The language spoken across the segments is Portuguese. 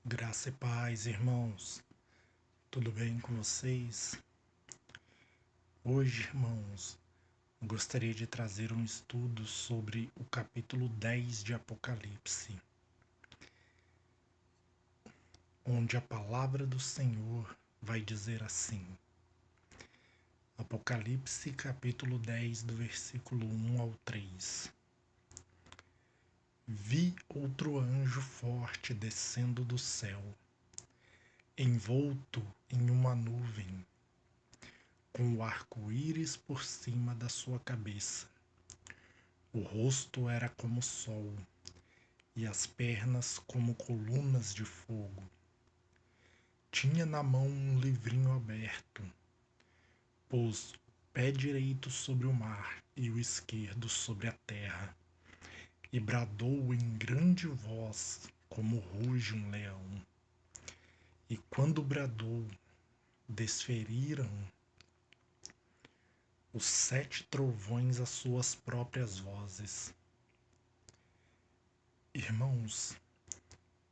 Graça e paz, irmãos. Tudo bem com vocês? Hoje, irmãos, gostaria de trazer um estudo sobre o capítulo 10 de Apocalipse, onde a palavra do Senhor vai dizer assim: Apocalipse, capítulo 10, do versículo 1 ao 3. Vi outro anjo forte descendo do céu, envolto em uma nuvem, com o arco-íris por cima da sua cabeça. O rosto era como o sol, e as pernas como colunas de fogo. Tinha na mão um livrinho aberto. Pôs o pé direito sobre o mar e o esquerdo sobre a terra, e bradou em grande voz, como ruge um leão. E quando bradou, desferiram os 7 trovões as suas próprias vozes. Irmãos,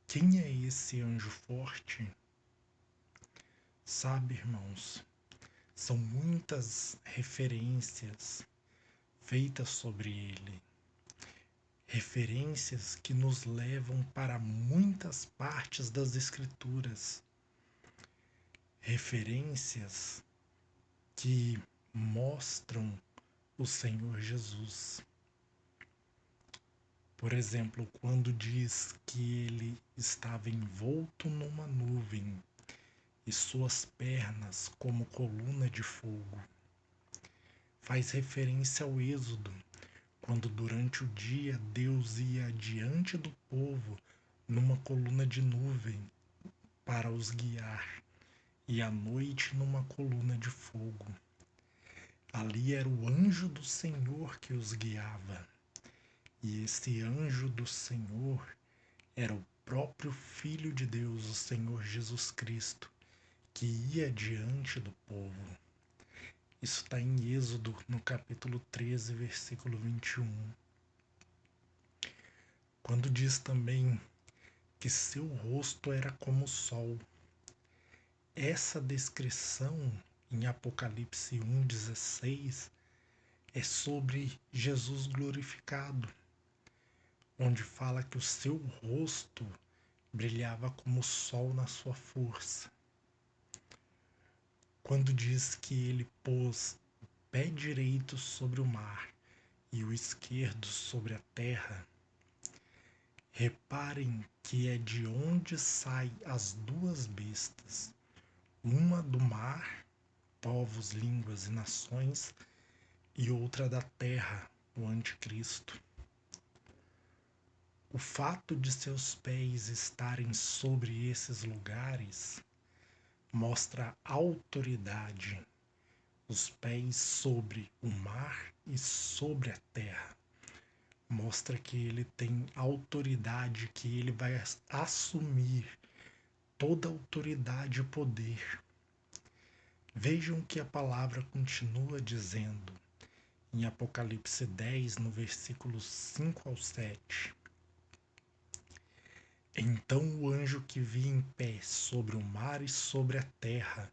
quem é esse anjo forte? Sabe, irmãos, são muitas referências feitas sobre ele, referências que nos levam para muitas partes das Escrituras, referências que mostram o Senhor Jesus. Por exemplo, quando diz que ele estava envolto numa nuvem e suas pernas como coluna de fogo, faz referência ao Êxodo, quando durante o dia Deus ia diante do povo numa coluna de nuvem para os guiar, e à noite numa coluna de fogo. Ali era o anjo do Senhor que os guiava, e esse anjo do Senhor era o próprio Filho de Deus, o Senhor Jesus Cristo, que ia diante do povo. Isso está em Êxodo, no capítulo 13, versículo 21. Quando diz também que seu rosto era como o sol. Essa descrição em Apocalipse 1,16 é sobre Jesus glorificado, onde fala que o seu rosto brilhava como o sol na sua força. Quando diz que ele pôs o pé direito sobre o mar e o esquerdo sobre a terra, reparem que é de onde saem as duas bestas, uma do mar, povos, línguas e nações, e outra da terra, o anticristo. O fato de seus pés estarem sobre esses lugares mostra autoridade, os pés sobre o mar e sobre a terra. Mostra que ele tem autoridade, que ele vai assumir toda a autoridade e poder. Vejam que a palavra continua dizendo em Apocalipse 10, no versículo 5 ao 7. Então o anjo que vi em pé sobre o mar e sobre a terra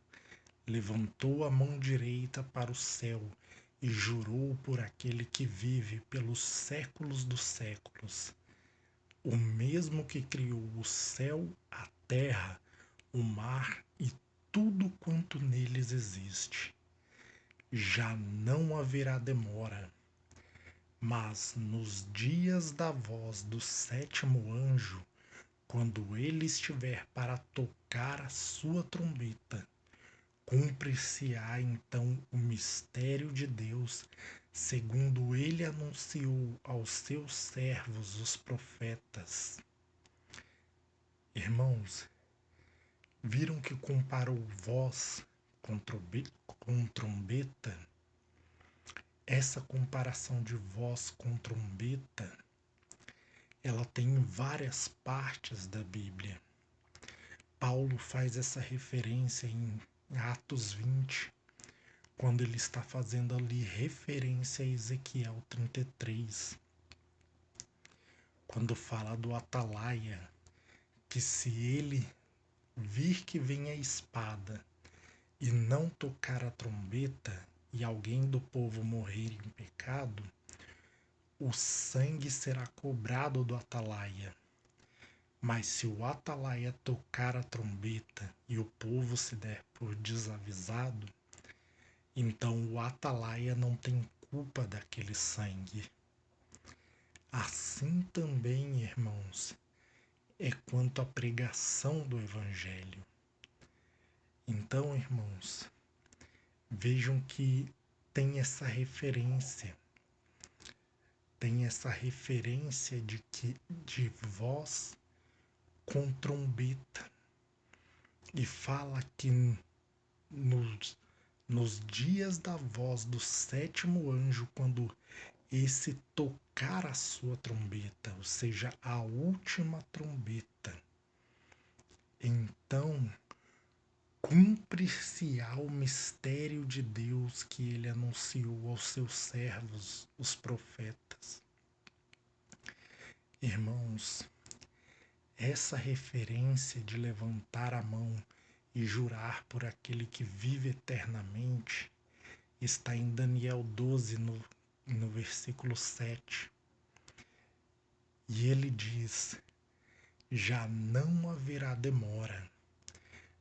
levantou a mão direita para o céu e jurou por aquele que vive pelos séculos dos séculos, o mesmo que criou o céu, a terra, o mar e tudo quanto neles existe. Já não haverá demora, mas nos dias da voz do 7º anjo, quando ele estiver para tocar a sua trombeta, cumprir-se-á então o mistério de Deus, segundo ele anunciou aos seus servos os profetas. Irmãos, viram que comparou voz com trombeta? Essa comparação de voz com trombeta, ela tem em várias partes da Bíblia. Paulo faz essa referência em Atos 20, quando ele está fazendo ali referência a Ezequiel 33, quando fala do atalaia, que se ele vir que vem a espada e não tocar a trombeta e alguém do povo morrer em pecado, o sangue será cobrado do atalaia. Mas se o atalaia tocar a trombeta e o povo se der por desavisado, então o atalaia não tem culpa daquele sangue. Assim também, irmãos, é quanto à pregação do Evangelho. Então, irmãos, vejam que tem essa referência. Tem essa referência de voz com trombeta. E fala que nos dias da voz do sétimo anjo, quando esse tocar a sua trombeta, ou seja, a última trombeta, então cumprir-se-á o mistério de Deus que ele anunciou aos seus servos, os profetas. Irmãos, essa referência de levantar a mão e jurar por aquele que vive eternamente está em Daniel 12, no versículo 7. E ele diz: já não haverá demora,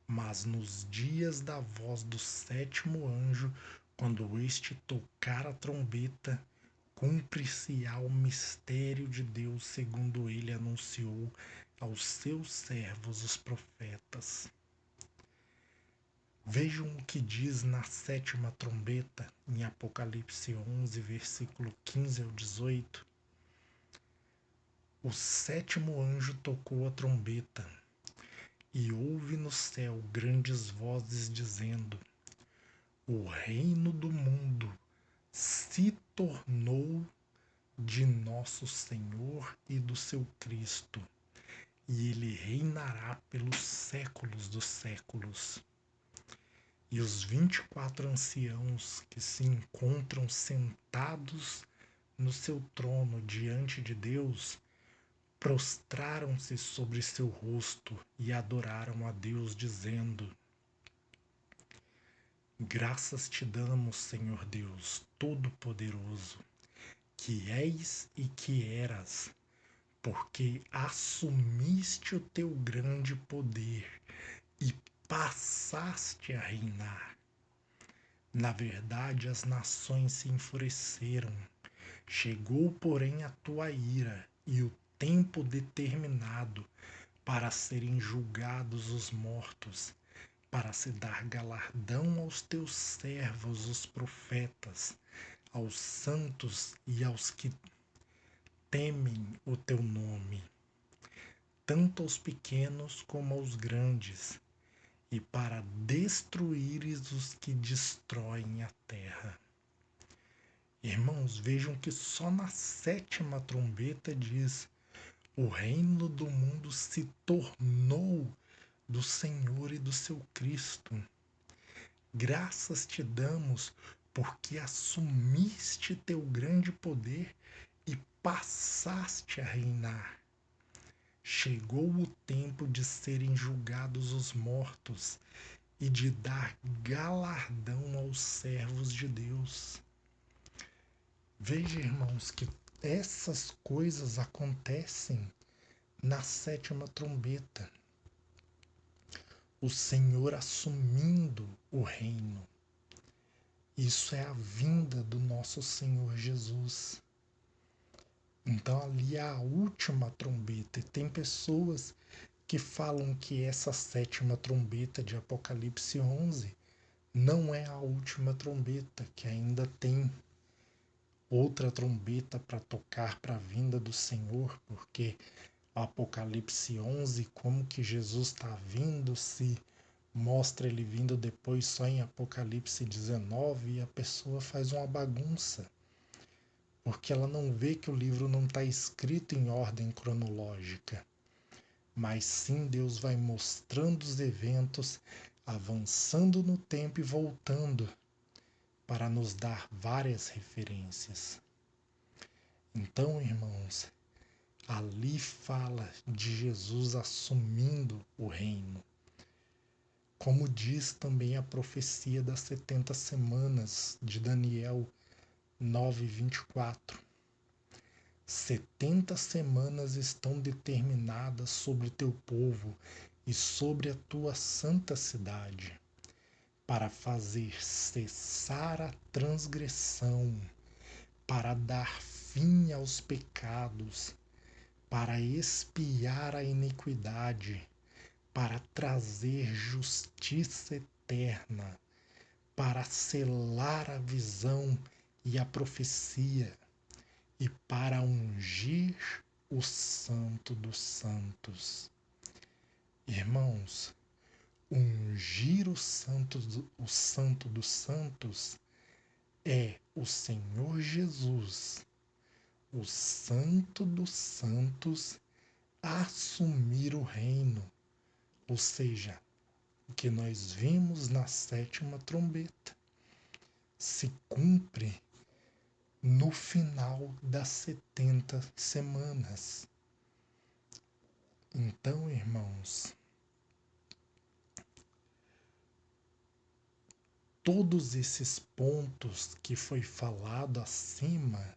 mas nos dias da voz do sétimo anjo, quando este tocar a trombeta, cumprir-se-á o mistério de Deus, segundo ele anunciou aos seus servos, os profetas. Vejam o que diz na sétima trombeta, em Apocalipse 11, versículo 15 ao 18. O sétimo anjo tocou a trombeta, e houve no céu grandes vozes dizendo: o reino do mundo se tornou de nosso Senhor e do seu Cristo, e ele reinará pelos séculos dos séculos. E os 24 anciãos que se encontram sentados no seu trono diante de Deus, prostraram-se sobre seu rosto e adoraram a Deus, dizendo: graças te damos, Senhor Deus Todo-Poderoso, que és e que eras, porque assumiste o teu grande poder e passaste a reinar. Na verdade, as nações se enfureceram. Chegou, porém, a tua ira e o tempo determinado para serem julgados os mortos, para se dar galardão aos teus servos, os profetas, aos santos e aos que temem o teu nome, tanto aos pequenos como aos grandes, e para destruíres os que destroem a terra. Irmãos, vejam que só na sétima trombeta diz: o reino do mundo se tornou do Senhor e do seu Cristo. Graças te damos, porque assumiste teu grande poder e passaste a reinar. Chegou o tempo de serem julgados os mortos e de dar galardão aos servos de Deus. Veja, irmãos, que essas coisas acontecem na sétima trombeta. O Senhor assumindo o reino. Isso é a vinda do nosso Senhor Jesus. Então ali é a última trombeta. E tem pessoas que falam que essa sétima trombeta de Apocalipse 11 não é a última trombeta, que ainda tem outra trombeta para tocar para a vinda do Senhor, porque Apocalipse 11, como que Jesus está vindo, se mostra ele vindo depois só em Apocalipse 19, e a pessoa faz uma bagunça, porque ela não vê que o livro não está escrito em ordem cronológica, mas sim Deus vai mostrando os eventos, avançando no tempo e voltando, para nos dar várias referências. Então, irmãos, Ali fala de Jesus assumindo o reino. Como diz também a profecia das 70 semanas de Daniel 9:24. 70 semanas estão determinadas sobre teu povo e sobre a tua santa cidade, para fazer cessar a transgressão, para dar fim aos pecados, para expiar a iniquidade, para trazer justiça eterna, para selar a visão e a profecia, e para ungir o Santo dos Santos. Irmãos, ungir o Santo dos Santos é o Senhor Jesus, o Santo dos Santos, assumir o reino, ou seja, o que nós vimos na sétima trombeta se cumpre no final das 70 semanas. Então, irmãos, todos esses pontos que foi falado acima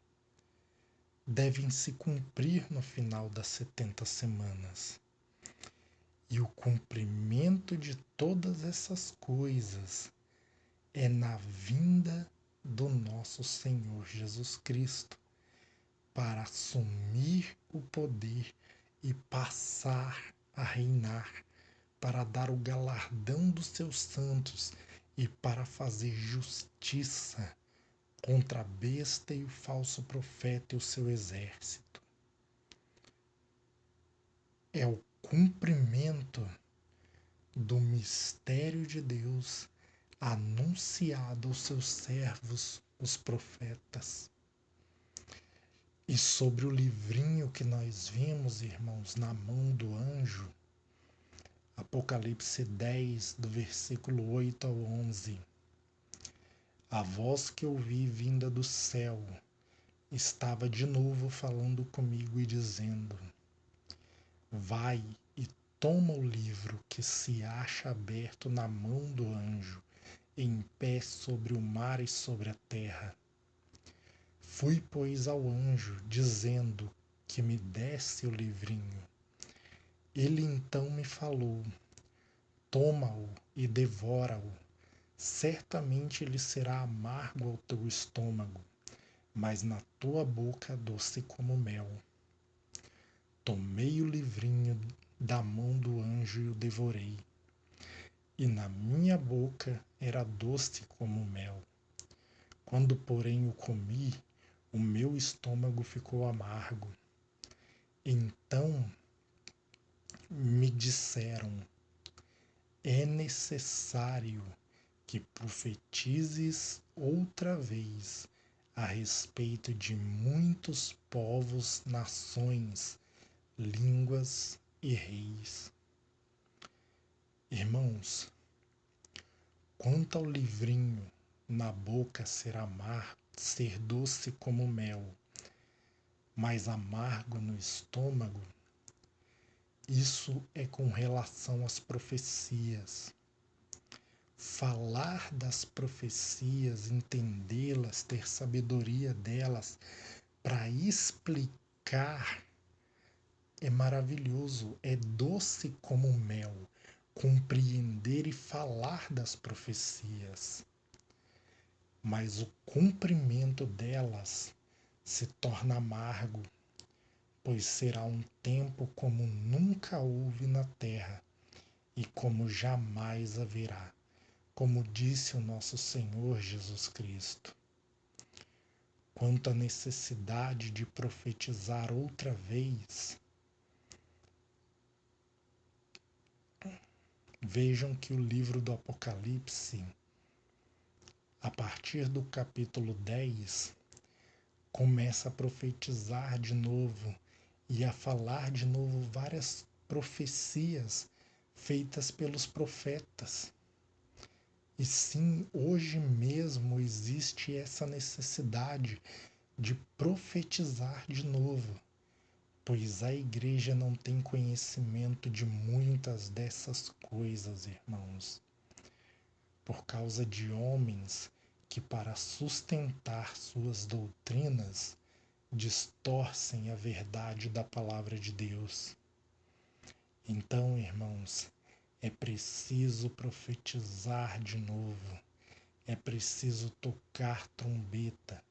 devem se cumprir no final das 70 semanas. E o cumprimento de todas essas coisas é na vinda do nosso Senhor Jesus Cristo, para assumir o poder e passar a reinar, para dar o galardão dos seus santos e para fazer justiça contra a besta e o falso profeta e o seu exército. É o cumprimento do mistério de Deus anunciado aos seus servos, os profetas. E sobre o livrinho que nós vimos, irmãos, na mão do anjo, Apocalipse 10, do versículo 8 ao 11. A voz que ouvi vinda do céu estava de novo falando comigo e dizendo: vai e toma o livro que se acha aberto na mão do anjo, em pé sobre o mar e sobre a terra. Fui, pois, ao anjo, dizendo que me desse o livrinho. Ele então me falou: toma-o e devora-o. Certamente ele será amargo ao teu estômago, mas na tua boca doce como mel. Tomei o livrinho da mão do anjo e o devorei. E na minha boca era doce como mel. Quando, porém, o comi, o meu estômago ficou amargo. Então me disseram: é necessário que profetizes outra vez a respeito de muitos povos, nações, línguas e reis. Irmãos, quanto ao livrinho na boca ser doce como mel, mas amargo no estômago, isso é com relação às profecias. Falar das profecias, entendê-las, ter sabedoria delas para explicar é maravilhoso, é doce como mel, compreender e falar das profecias. Mas o cumprimento delas se torna amargo, pois será um tempo como nunca houve na terra e como jamais haverá, como disse o nosso Senhor Jesus Cristo. Quanto à necessidade de profetizar outra vez, vejam que o livro do Apocalipse, a partir do capítulo 10, começa a profetizar de novo e a falar de novo várias profecias feitas pelos profetas. E sim, hoje mesmo existe essa necessidade de profetizar de novo, pois a igreja não tem conhecimento de muitas dessas coisas, irmãos, por causa de homens que, para sustentar suas doutrinas, distorcem a verdade da palavra de Deus. Então, irmãos, é preciso profetizar de novo, é preciso tocar trombeta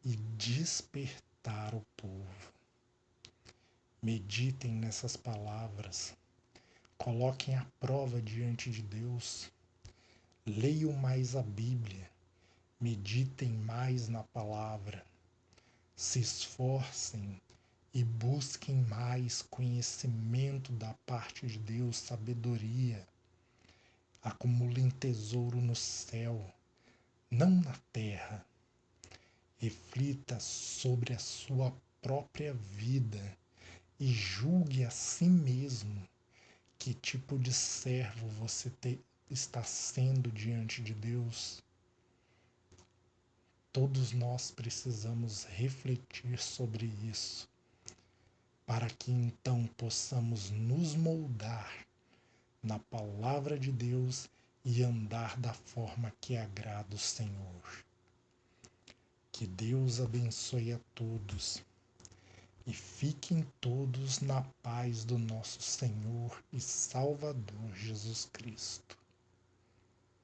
e despertar o povo. Meditem nessas palavras, coloquem à prova diante de Deus, leiam mais a Bíblia, meditem mais na palavra, se esforcem e busquem mais conhecimento da parte de Deus, sabedoria. Acumulem tesouro no céu, não na terra. Reflita sobre a sua própria vida e julgue a si mesmo que tipo de servo você está sendo diante de Deus. Todos nós precisamos refletir sobre isso, para que então possamos nos moldar na palavra de Deus e andar da forma que agrada o Senhor. Que Deus abençoe a todos e fiquem todos na paz do nosso Senhor e Salvador Jesus Cristo.